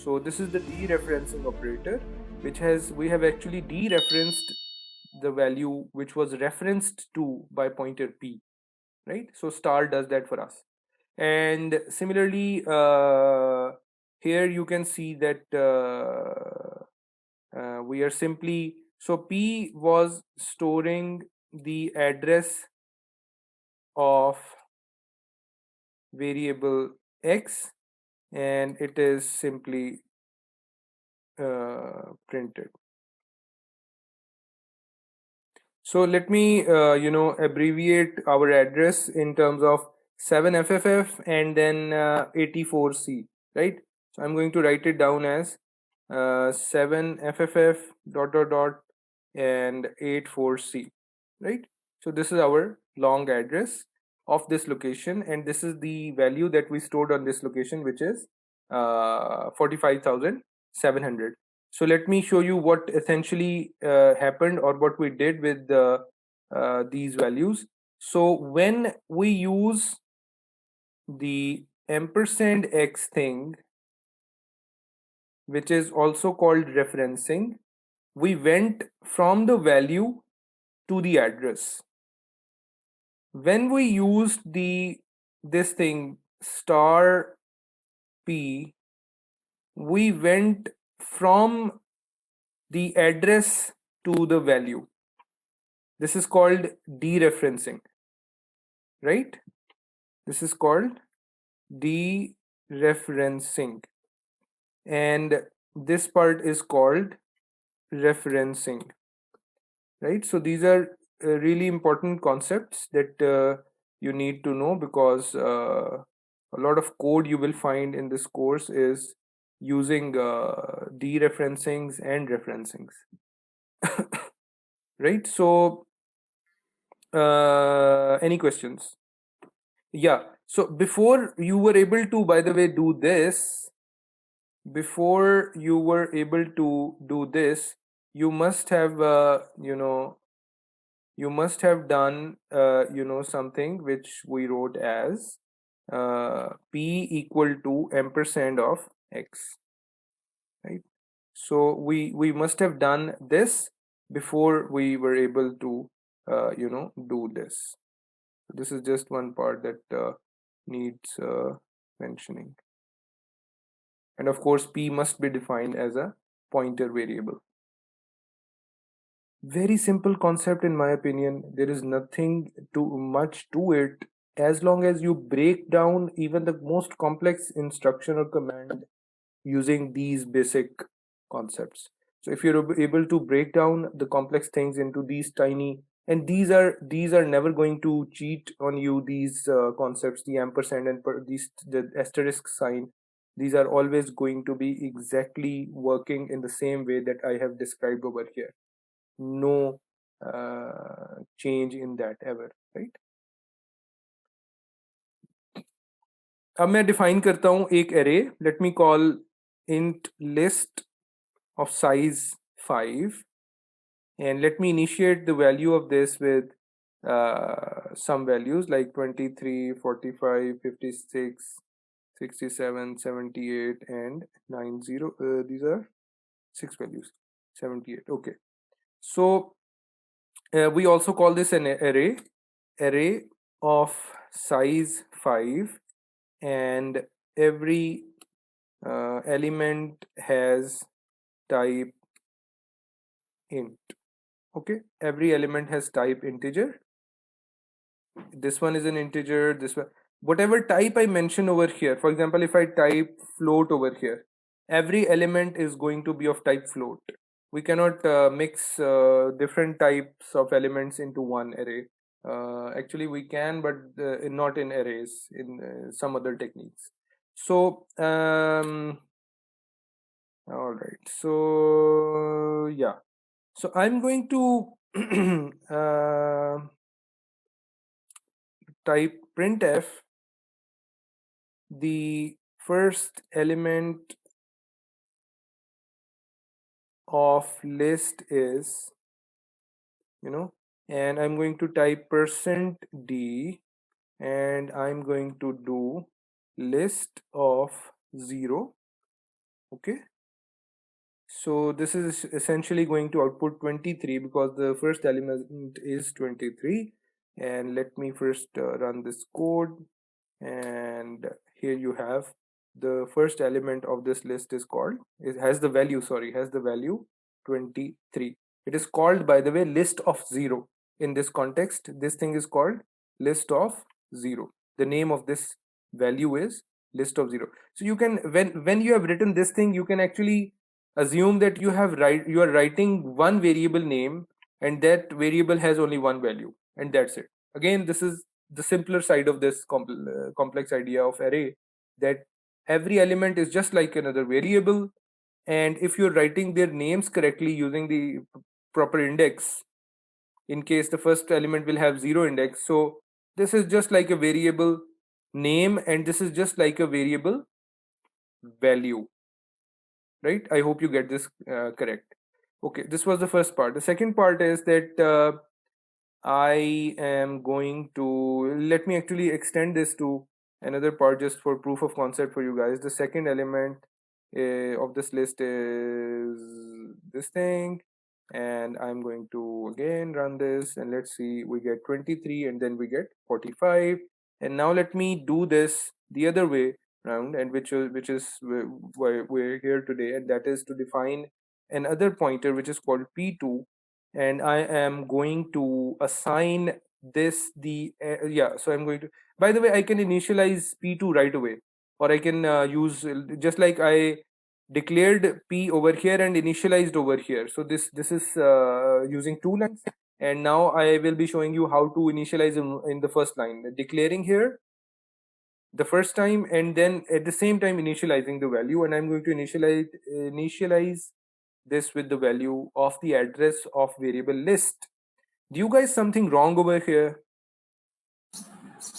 So this is the dereferencing operator, which we have actually dereferenced the value which was referenced to by pointer p, right? So star does that for us. And similarly, here you can see that we are simply, so p was storing the address of variable x, and it is simply printed. So let me abbreviate our address in terms of 7FFF and then 84C, right? So I'm going to write it down as 7FFF dot dot dot and 84C, right? So this is our long address of this location, and this is the value that we stored on this location, which is 45,700. So let me show you what essentially happened, or what we did with these values. So when we use the ampersand x thing, which is also called referencing, we went from the value to the address. When we used this thing star p, we went from the address to the value. This is called dereferencing, right? This is called dereferencing, and this part is called referencing, right? So these are really important concepts that you need to know, because a lot of code you will find in this course is using dereferencings and referencings. Right? So any questions? Yeah, so before you were able to, by the way, do this, before you were able to do this, you must have you must have done something which we wrote as p equal to ampersand of x, right? So we must have done this before we were able to do this. This is just one part that needs mentioning. And of course, p must be defined as a pointer variable. Very simple concept in my opinion. There is nothing too much to it, as long as you break down even the most complex instruction or command using these basic concepts. So if you're able to break down the complex things into these tiny, and these are never going to cheat on you, these concepts, the ampersand and the asterisk sign, these are always going to be exactly working in the same way that I have described over here. No change in that ever, right? अब मैं define करता हूँ एक array. Let me call int list of size 5, and let me initiate the value of this with some values like 23, 45, 56, 67, 78, and 90. These are 6 values. 78. Okay. So we also call this an array of size 5, and every element has type int. Okay, every element has type integer. This one is an integer, this one, whatever type I mention over here. For example, if I type float over here, every element is going to be of type float. We cannot mix different types of elements into one array. Actually we can, but not in arrays, in some other techniques. So all right, so yeah, so I'm going to type printf. The first element of list is, and I'm going to type %d, and I'm going to do list of 0, Okay, so this is essentially going to output 23 because the first element is 23. And let me first run this code, and here you have the first element of this list is called, it has the value, sorry, has the value 23. It is called, by the way, list of 0. In this context, this thing is called list of 0. The name of this value is list of 0. So you can, when you have written this thing, you can actually assume that you are writing one variable name, and that variable has only one value, and that's it. Again, this is the simpler side of this complex idea of array, that every element is just like another variable, and if you're writing their names correctly using the proper index, in case the first element will have 0 index, so this is just like a variable name, and this is just like a variable value, right? I hope you get this correct. Okay, this was the first part. The second part is that I am going to, let me actually extend this to another part just for proof of concept for you guys. The second element of this list is this thing, and I'm going to again run this, and let's see, we get 23 and then we get 45. And now let me do this the other way around, and which is why we're here today, and that is to define another pointer which is called p2, and I am going to assign this the yeah, so I'm going to, by the way, I can initialize p2 right away, or I can use just like I declared p over here and initialized over here. So this is using two lines, and now I will be showing you how to initialize in the first line, declaring here the first time, and then at the same time initializing the value, and I'm going to initialize this with the value of the address of variable list. Do you guys something wrong over here?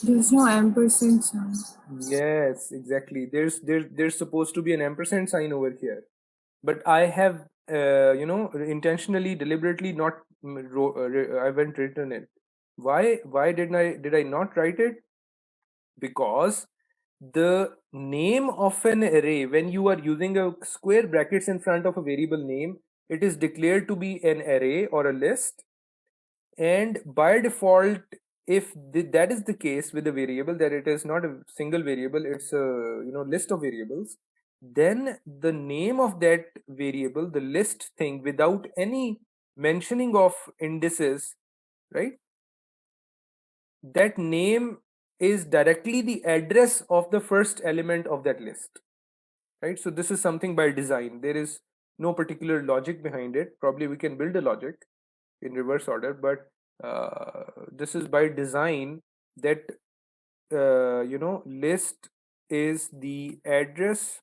There's no ampersand sign. Yes, exactly. There's supposed to be an ampersand sign over here, but I have intentionally, deliberately not I haven't written it. Why did I not write it? Because the name of an array, when you are using a square brackets in front of a variable name, it is declared to be an array or a list. And by default, if that is the case with a variable, that it is not a single variable, it's a list of variables, then the name of that variable, the list thing, without any mentioning of indices, right, that name is directly the address of the first element of that list, right? So this is something by design. There is no particular logic behind it. Probably we can build a logic in reverse order, but this is by design, that list is the address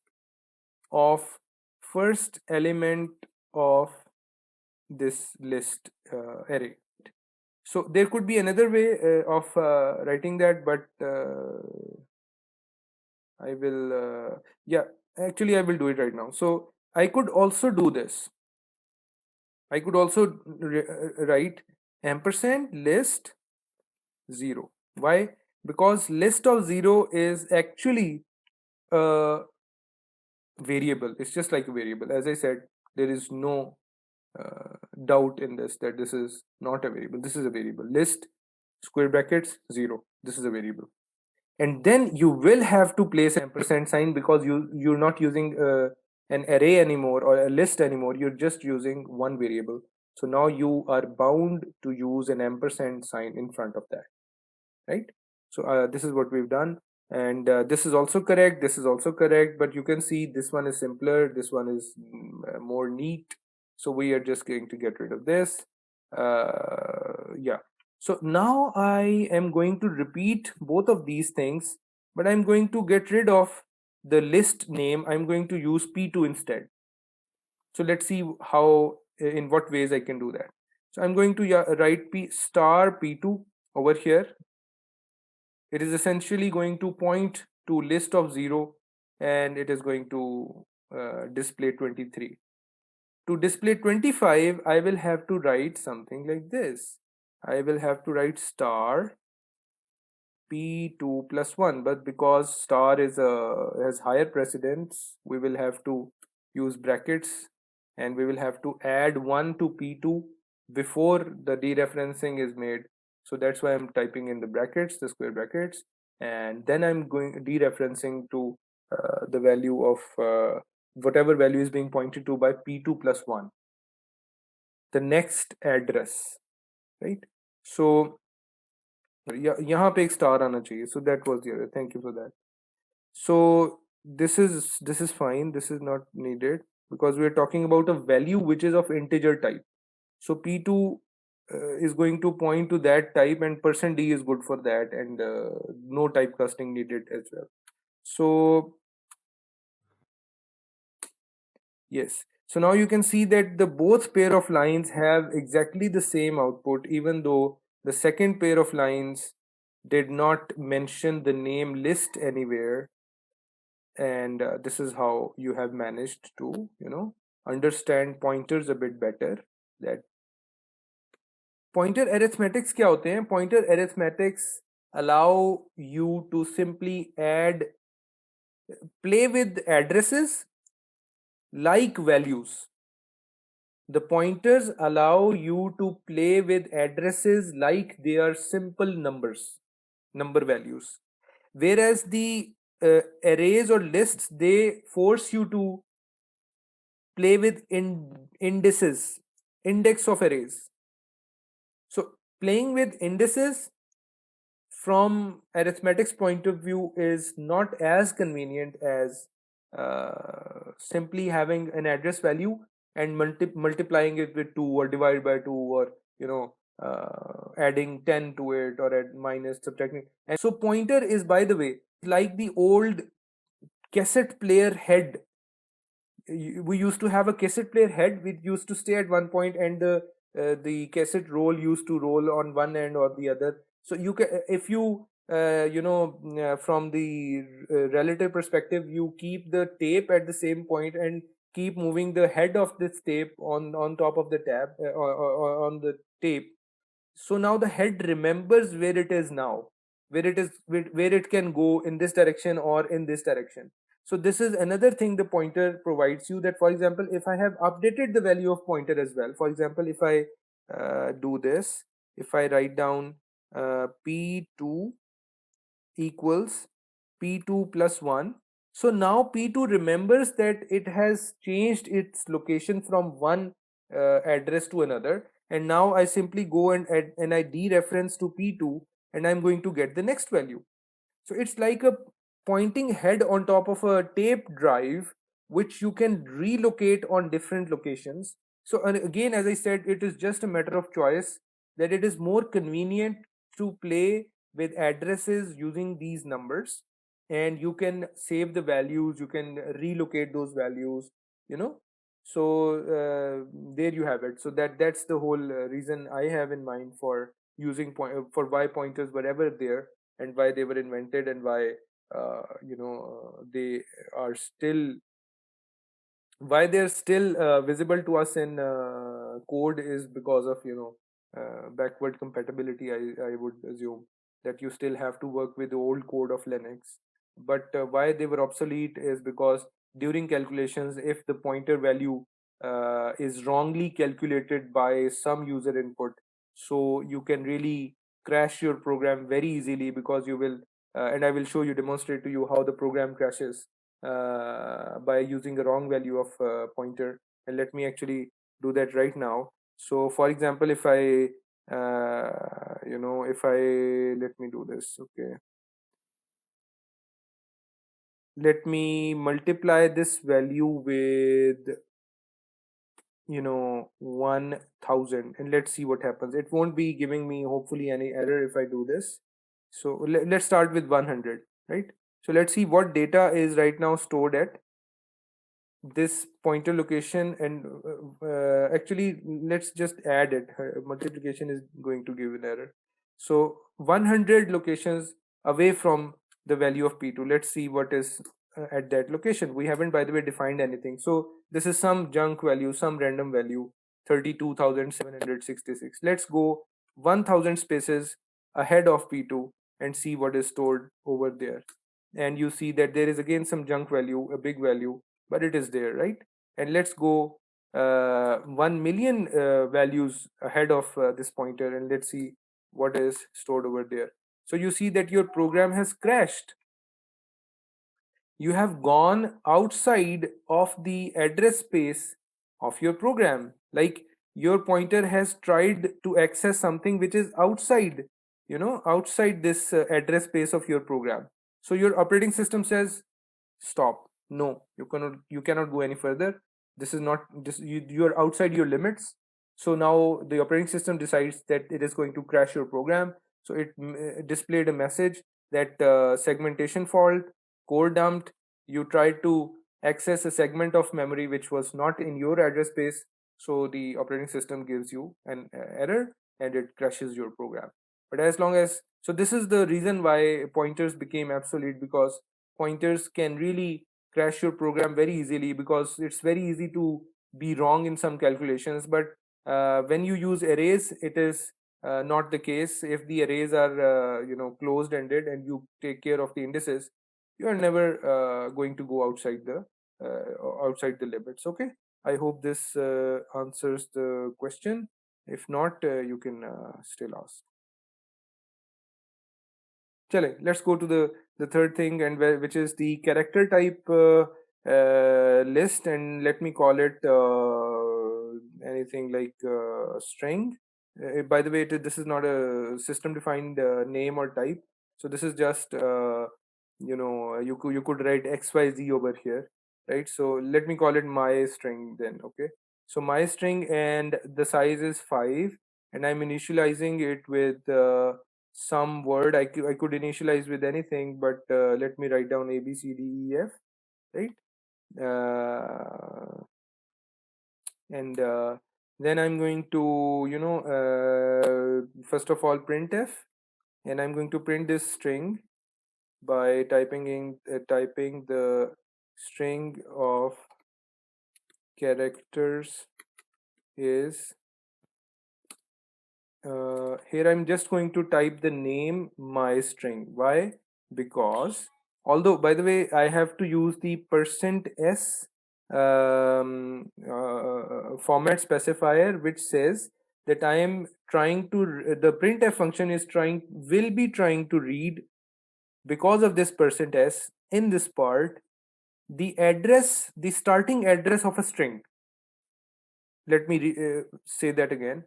of first element of this list array. So there could be another way of writing that, but I will yeah, actually I will do it right now. So I could also do this. I could also write ampersand list 0. Why? Because list of 0 is actually a variable. It's just like a variable. As I said, there is no doubt in this that this is not a variable. This is a variable. List square brackets 0. This is a variable. And then you will have to place ampersand sign, because you're not using an array anymore or a list anymore. You're just using one variable. So now you are bound to use an ampersand sign in front of that, right? So this is what we've done, and this is also correct, this is also correct, but you can see this one is simpler, this one is more neat. So we are just going to get rid of this. Yeah, so now I am going to repeat both of these things, but I'm going to get rid of the list name. I'm going to use p2 instead. So let's see how, in what ways I can do that. So I'm going to write p star p2 over here. It is essentially going to point to list of 0, and it is going to display 23. To display 25, I will have to write something like this. I will have to write star p2 plus 1, but because star is has higher precedence, we will have to use brackets, and we will have to add 1 to P2 before the dereferencing is made. So that's why I'm typing in the brackets, the square brackets, and then I'm going dereferencing to the value of whatever value is being pointed to by P2 plus 1, the next address, right? So यहाँ पे एक star आना चाहिए. So that was the error. Thank you for that. So this is fine. This is not needed because we are talking about a value which is of integer type. So P2 is going to point to that type, and %d is good for that, and no typecasting needed as well. So yes. So now you can see that the both pair of lines have exactly the same output, even though the second pair of lines did not mention the name list anywhere. And this is how you have managed to, understand pointers a bit better. That pointer arithmetics क्या होते हैं? Pointer arithmetics allow you to simply play with addresses like values. The pointers allow you to play with addresses like they are simple numbers, number values. Whereas the arrays or lists, they force you to play with indices, index of arrays. So playing with indices from arithmetics point of view is not as convenient as simply having an address value and multiplying it with 2 or divide by 2, or adding 10 to it, or add minus subtracting. And so pointer is, by the way, like the old cassette player head. We used to have a cassette player head which used to stay at one point, and the cassette roll used to roll on one end or the other. So you can, if you from the relative perspective, you keep the tape at the same point and keep moving the head of this tape on top of the tab, on the tape. So now the head remembers where it is now, where it can go in this direction or in this direction. So this is another thing the pointer provides you, that for example, if I have updated the value of pointer as well, for example, if I do this, if I write down P2 equals P2 plus 1. So now P2 remembers that it has changed its location from one address to another, and now I simply go and add, and I dereference to P2, and I'm going to get the next value. So it's like a pointing head on top of a tape drive, which you can relocate on different locations. So again, as I said, it is just a matter of choice, that it is more convenient to play with addresses using these numbers, and you can save the values, you can relocate those values, you know. So there you have it. So that's the whole reason I have in mind for using for why pointers were ever there, and why they were invented, and why they are still, why they're still visible to us in code, is because of backward compatibility. I would assume that you still have to work with the old code of Linux, but why they were obsolete is because during calculations, if the pointer value is wrongly calculated by some user input, so you can really crash your program very easily, because you will and I will demonstrate to you how the program crashes by using a wrong value of pointer. And let me actually do that right now. So for example, if I let me do this. Okay, let me multiply this value with 1000, and let's see what happens. It won't be giving me, hopefully, any error if I do this. So let's start with 100, right? So let's see what data is right now stored at this pointer location, and actually let's just add it. Multiplication is going to give an error. So 100 locations away from the value of P2. Let's see what is at that location. We haven't, by the way, defined anything. So this is some junk value, some random value, 32,766. Let's go 1000 spaces ahead of P2 and see what is stored over there. And you see that there is again some junk value, a big value, but it is there, right? and let's go 1 million values ahead of this pointer, and let's see what is stored over there. So you see that your program has crashed. You have gone outside of the address space of your program. Like, your pointer has tried to access something which is outside, outside this address space of your program. So your operating system says, stop, no, you cannot go any further. This is not this you are outside your limits. So now the operating system decides that it is going to crash your program. So it displayed a message that segmentation fault, core dumped. You tried to access a segment of memory which was not in your address space. So the operating system gives you an error and it crashes your program. But as long as, so this is the reason why pointers became obsolete, because pointers can really crash your program very easily, because it's very easy to be wrong in some calculations. But when you use arrays, it is not the case. If the arrays are closed ended and you take care of the indices, you are never going to go outside the limits. Okay, I hope this answers the question. If not, you can still ask. Chale, let's go to the third thing, and which is the character type list, and let me call it anything like string. By the way, this is not a system defined name or type. So this is just you could write XYZ over here, right? So let me call it my string then. Okay, so my string, and the size is 5, and I'm initializing it with some word. I could initialize with anything, but let me write down A B C D E F, right? And then I'm going to first of all printf, and I'm going to print this string by typing the string of characters is here I'm just going to type the name my string. Why? Because, although by the way I have to use the %s format specifier, which says that I am trying to the printf function will be trying to read, because of this %s in this part, the starting address of a string. Let me say that again.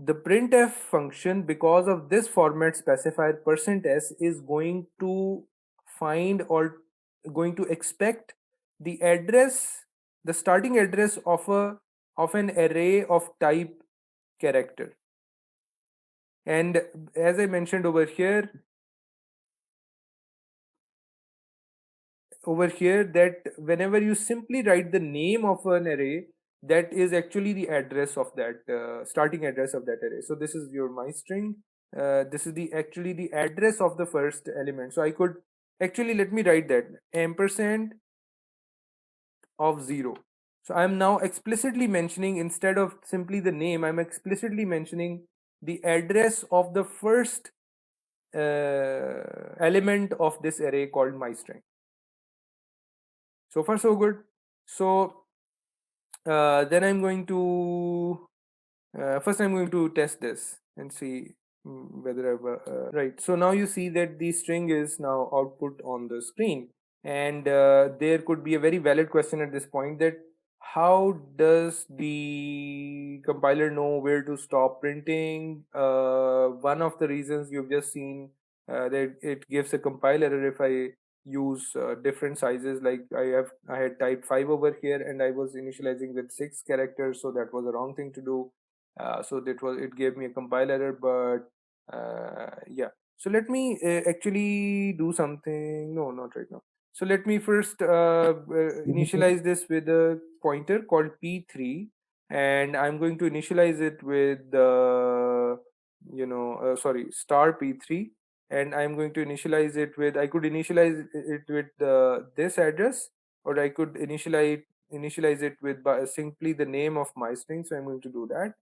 The printf function, because of this format specifier %s, is going to find, or going to expect, the starting address of an array of type character. And as I mentioned over here, that whenever you simply write the name of an array, that is actually the address of that starting address of that array. So this is your my string. This is actually the address of the first element. So I could actually, let me write that ampersand of 0. So I'm now explicitly mentioning, instead of simply the name, I'm explicitly mentioning the address of the first element of this array called my string. So far so good. So then I'm going to first I'm going to test this and see whether I've right. So now you see that the string is now output on the screen, and there could be a very valid question at this point, that how does the compiler know where to stop printing? One of the reasons you've just seen, that it gives a compile error if I use different sizes. Like I had typed 5 over here, and I was initializing with 6 characters, so that was a wrong thing to do. So it gave me a compile error. But yeah, so let me actually do something. No, not right now. So let me first initialize this with a pointer called p3, and I'm going to initialize it with sorry, star p3, and I'm going to initialize it with, I could initialize it with this address, or I could initialize it with simply the name of my string. So I'm going to do that,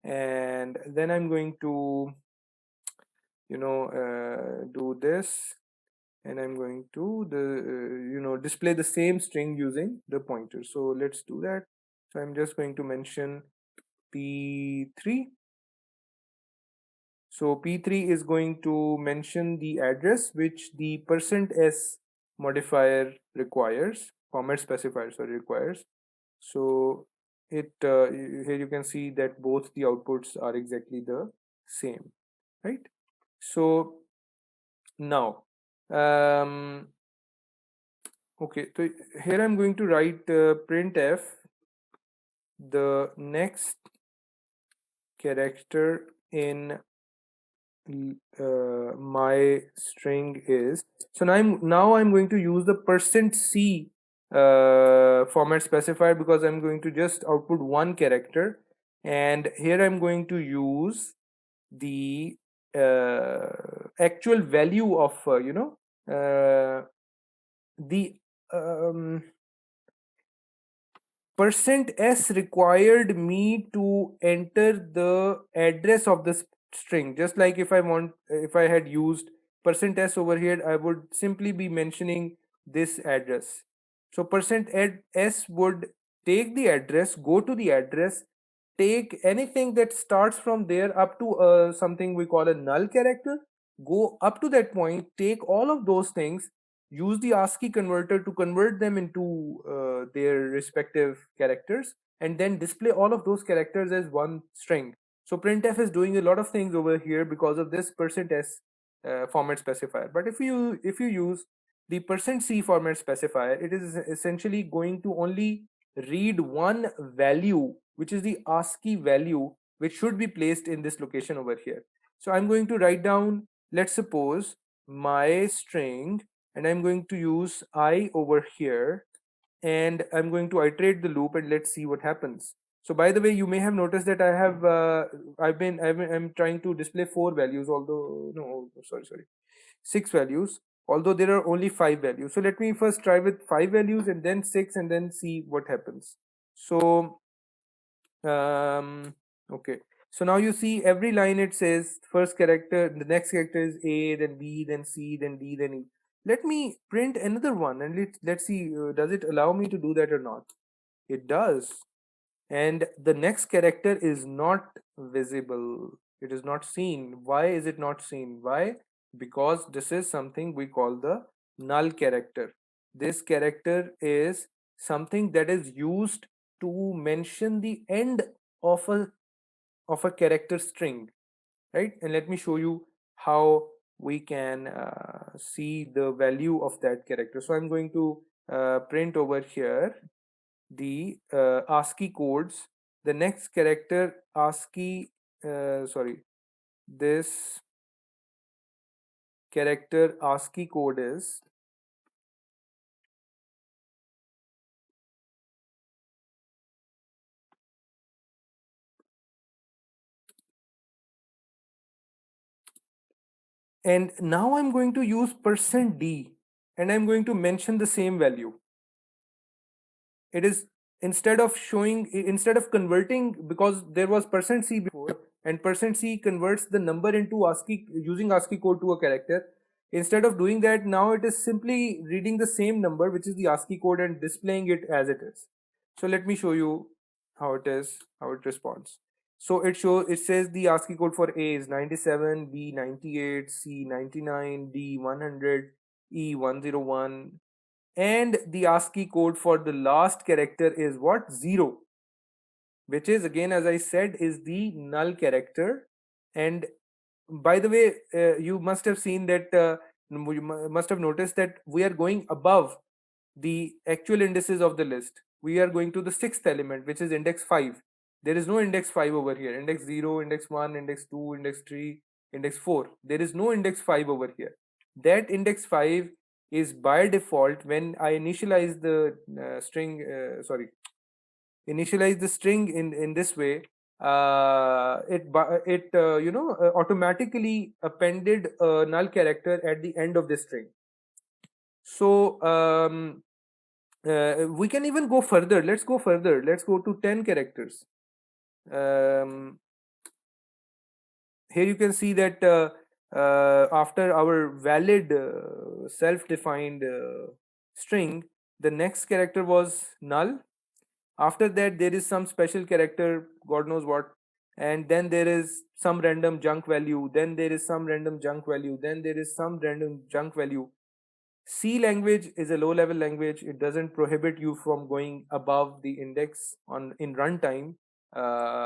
and then I'm going to do this, and I'm going to display the same string using the pointer. So let's do that. So I'm just going to mention p3. So p3 is going to mention the address which the %s modifier requires, format specifier sorry requires. So it here you can see that both the outputs are exactly the same, right? So now okay, so here I'm going to write printf the next character in my string is. So now I'm going to use the %c format specifier because I'm going to just output one character, and here I'm going to use the actual value of the %s required me to enter the address of the string. Just like if I had used %s over here, I would simply be mentioning this address. So %s would take the address, go to the address, take anything that starts from there up to something we call a null character, go up to that point, take all of those things, use the ASCII converter to convert them into their respective characters, and then display all of those characters as one string. So printf is doing a lot of things over here because of this %s format specifier. But if you use the %c format specifier, it is essentially going to only read one value, which is the ASCII value, which should be placed in this location over here. So I'm going to write down, let's suppose, my string, and I'm going to use I over here, and I'm going to iterate the loop, and let's see what happens. So by the way, you may have noticed that I'm trying to display 4 values, although no, sorry, 6 values, although there are only 5 values. So let me first try with 5 values and then 6, and then see what happens. So okay, so now you see every line it says first character, the next character is A, then B, then C, then D, then E. Let me print another one, and let's see, does it allow me to do that or not? It does. And the next character is not visible, it is not seen. Why is it not seen? Why? Because this is something we call the null character. This character is something that is used to mention the end of a character string, right? And let me show you how we can see the value of that character. So I'm going to print over here the ASCII codes. The next character ASCII, this character ASCII code is, and now I'm going to use %d, and I'm going to mention the same value. It is, instead of converting, because there was %c before, and %c converts the number into ASCII using ASCII code to a character. Instead of doing that, now it is simply reading the same number, which is the ASCII code, and displaying it as it is. So let me show you how it responds. So it says the ASCII code for A is 97, B 98, C 99, D 100, E 101, and the ASCII code for the last character is what? 0, which is, again, as I said, is the null character. And by the way, you must have seen that you must have noticed that we are going above the actual indices of the list. We are going to the 6th element, which is index 5. There is no index 5 over here. Index 0, index 1, index 2, index 3, index 4. There is no index 5 over here. That index 5 is by default when I initialize the initialize the string in this way. It automatically appended a null character at the end of the string. So we can even go further. Let's go further. Let's go to 10 characters. Here you can see that after our valid self-defined string, the next character was null. After that, there is some special character, God knows what, and then there is some random junk value, then there is some random junk value, then there is some random junk value. C language is a low level language. It doesn't prohibit you from going above the index on in runtime.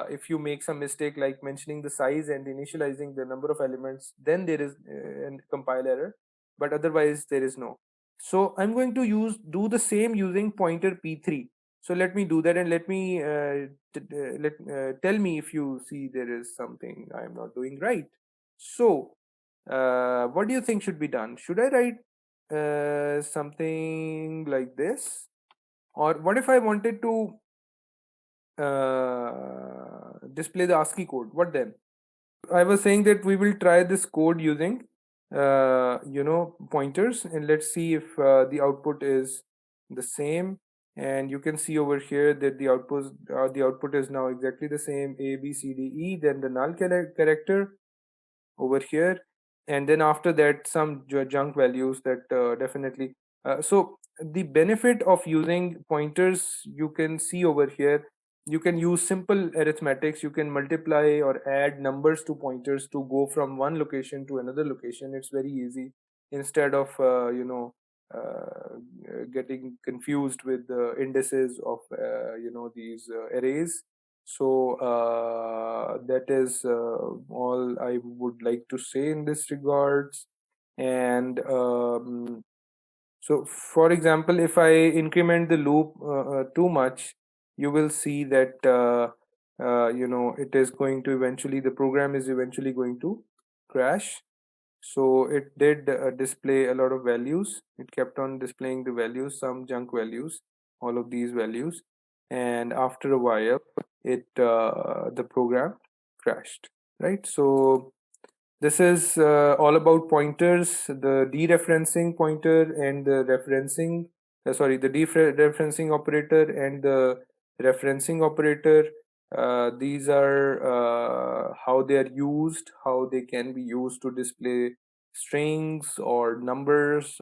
If you make some mistake like mentioning the size and initializing the number of elements, then there is a compile error, but otherwise there is no. So I'm going to do the same using pointer p3. So let me do that, and let me tell me if you see there is something I'm not doing right. So what do you think should be done? Should I write something like this, or what if I wanted to display the ASCII code? What then? I was saying that we will try this code using pointers, and let's see if the output is the same. And you can see over here that the output is now exactly the same: A, B, C, D, E. Then the null character over here, and then after that some junk values that definitely so the benefit of using pointers, you can see over here, you can use simple arithmetics. You can multiply or add numbers to pointers to go from one location to another location. It's very easy, instead of getting confused with the indices of these arrays. So that is all I would like to say in this regards. And so, for example, if I increment the loop too much, you will see that it is going to eventually, the program is eventually going to crash. So it did display a lot of values. It kept on displaying the values, some junk values, all of these values, and after a while the program crashed, right? So this is all about pointers, the dereferencing pointer and the referencing, the dereferencing operator and the referencing operator. These are how they are used, how they can be used to display strings or numbers